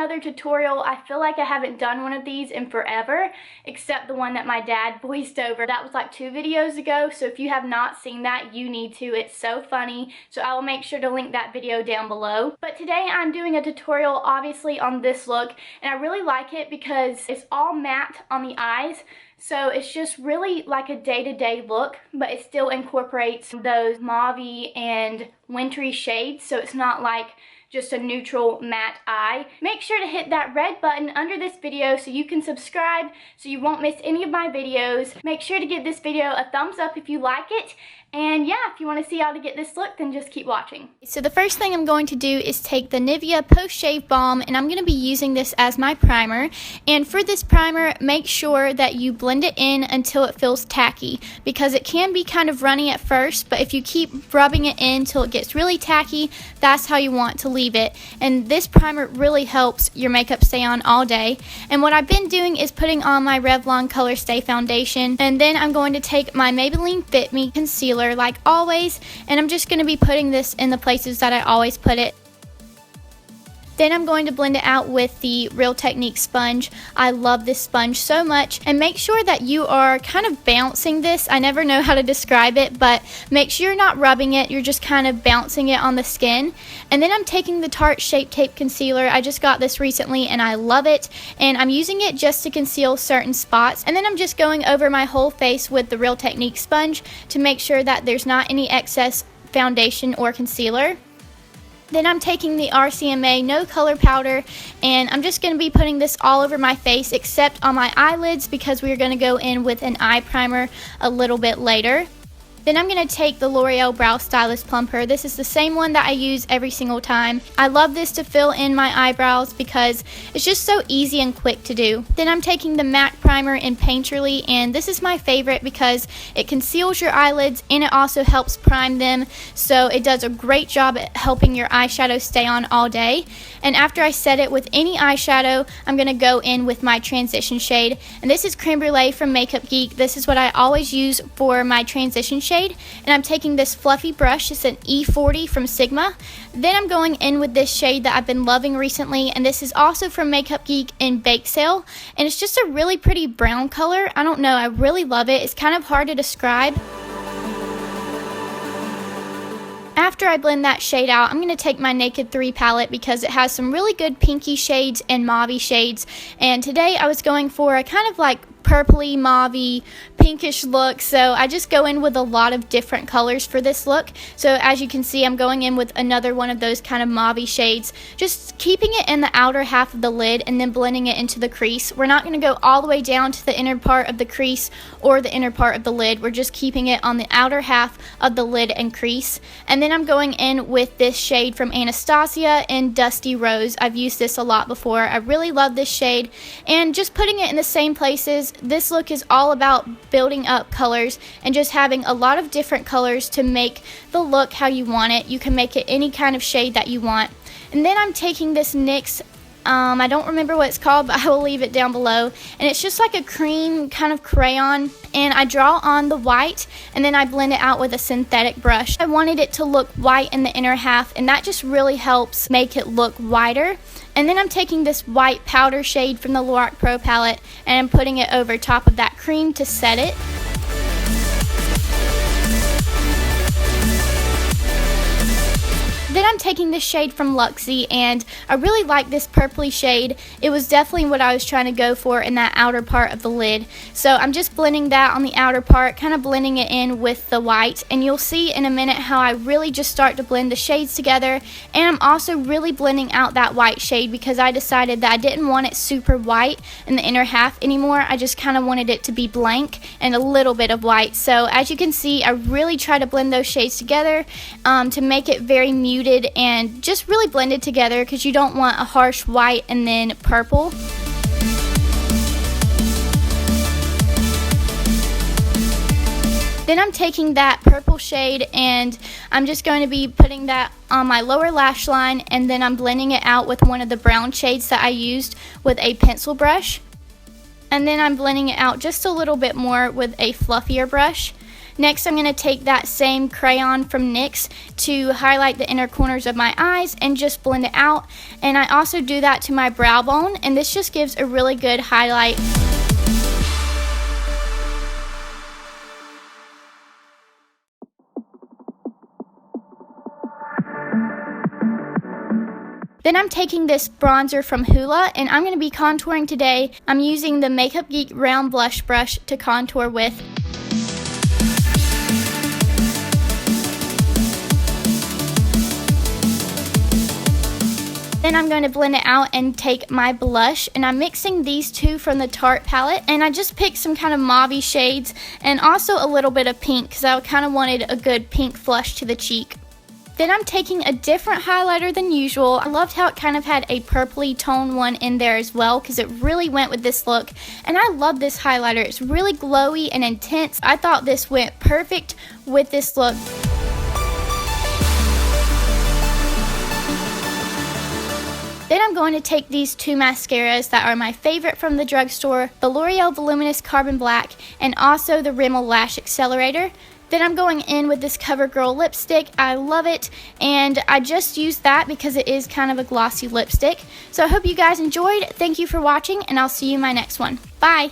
another tutorial. I feel like I haven't done one of these in forever, except the one that my dad voiced over. That was like 2 videos ago, so if you have not seen that, you need to. It's so funny, so I will make sure to link that video down below. But today I'm doing a tutorial obviously on this look, and I really like it because it's all matte on the eyes. So it's just really like a day-to-day look, but it still incorporates those mauve and wintry shades, so it's not like just a neutral matte eye. Make sure to hit that red button under this video so you can subscribe so you won't miss any of my videos. Make sure to give this video a thumbs up if you like it. And yeah, if you want to see how to get this look, then just keep watching. So the first thing I'm going to do is take the Nivea Post Shave Balm, and I'm going to be using this as my primer. And for this primer, make sure that you blend it in until it feels tacky, because it can be kind of runny at first, but if you keep rubbing it in until it gets really tacky, that's how you want to leave it. And this primer really helps your makeup stay on all day. And what I've been doing is putting on my Revlon Color Stay Foundation, and then I'm going to take my Maybelline Fit Me Concealer like always, and I'm just going to be putting this in the places that I always put it. Then I'm going to blend it out with the Real Technique sponge. I love this sponge so much. And make sure that you are kind of bouncing this. I never know how to describe it, but make sure you're not rubbing it. You're just kind of bouncing it on the skin. And then I'm taking the Tarte Shape Tape Concealer. I just got this recently and I love it. And I'm using it just to conceal certain spots. And then I'm just going over my whole face with the Real Technique sponge to make sure that there's not any excess foundation or concealer. Then I'm taking the RCMA No Color Powder, and I'm just going to be putting this all over my face except on my eyelids because we're going to go in with an eye primer a little bit later. Then I'm going to take the L'Oreal Brow Stylist Plumper. This is the same one that I use every single time. I love this to fill in my eyebrows because it's just so easy and quick to do. Then I'm taking the MAC Primer in Painterly, and this is my favorite because it conceals your eyelids and it also helps prime them. So it does a great job at helping your eyeshadow stay on all day. And after I set it with any eyeshadow, I'm going to go in with my transition shade. And this is Creme Brulee from Makeup Geek. This is what I always use for my transition shade. And I'm taking this fluffy brush. It's an E40 from Sigma. Then I'm going in with this shade that I've been loving recently, and this is also from Makeup Geek in Bake Sale, and it's just a really pretty brown color. I don't know, I really love it. It's kind of hard to describe. After I blend that shade out, I'm going to take my Naked 3 palette because it has some really good pinky shades and mauve shades, and today I was going for a kind of like purpley, mauve, pinkish look, so I just go in with a lot of different colors for this look. So as you can see, I'm going in with another one of those kind of mauve shades, just keeping it in the outer half of the lid and then blending it into the crease. We're not going to go all the way down to the inner part of the crease or the inner part of the lid. We're just keeping it on the outer half of the lid and crease. And then I'm going in with this shade from Anastasia in Dusty Rose. I've used this a lot before. I really love this shade, and just putting it in the same places. This look is all about building up colors and just having a lot of different colors to make the look how you want it. You can make it any kind of shade that you want. And then I'm taking this NYX, I don't remember what it's called, but I will leave it down below. And it's just like a cream kind of crayon, and I draw on the white and then I blend it out with a synthetic brush. I wanted it to look white in the inner half, and that just really helps make it look whiter. And then I'm taking this white powder shade from the Lorac Pro palette and I'm putting it over top of that cream to set it. Then I'm taking this shade from Luxie, and I really like this purpley shade. It was definitely what I was trying to go for in that outer part of the lid. So I'm just blending that on the outer part, kind of blending it in with the white. And you'll see in a minute how I really just start to blend the shades together. And I'm also really blending out that white shade because I decided that I didn't want it super white in the inner half anymore. I just kind of wanted it to be blank and a little bit of white. So as you can see, I really try to blend those shades together to make it very muted and just really blended together because you don't want a harsh white and then purple. Then I'm taking that purple shade and I'm just going to be putting that on my lower lash line, and then I'm blending it out with one of the brown shades that I used with a pencil brush. And then I'm blending it out just a little bit more with a fluffier brush. Next, I'm going to take that same crayon from NYX to highlight the inner corners of my eyes and just blend it out. And I also do that to my brow bone, and this just gives a really good highlight. Then I'm taking this bronzer from Hoola, and I'm going to be contouring today. I'm using the Makeup Geek round blush brush to contour with. Then I'm going to blend it out and take my blush, and I'm mixing these two from the Tarte palette, and I just picked some kind of mauve shades and also a little bit of pink because I kind of wanted a good pink flush to the cheek. Then I'm taking a different highlighter than usual. I loved how it kind of had a purpley tone one in there as well because it really went with this look. And I love this highlighter. It's really glowy and intense. I thought this went perfect with this look. Then I'm going to take these two mascaras that are my favorite from the drugstore, the L'Oreal Voluminous Carbon Black and also the Rimmel Lash Accelerator. Then I'm going in with this CoverGirl lipstick. I love it, and I just used that because it is kind of a glossy lipstick. So I hope you guys enjoyed. Thank you for watching, and I'll see you in my next one. Bye!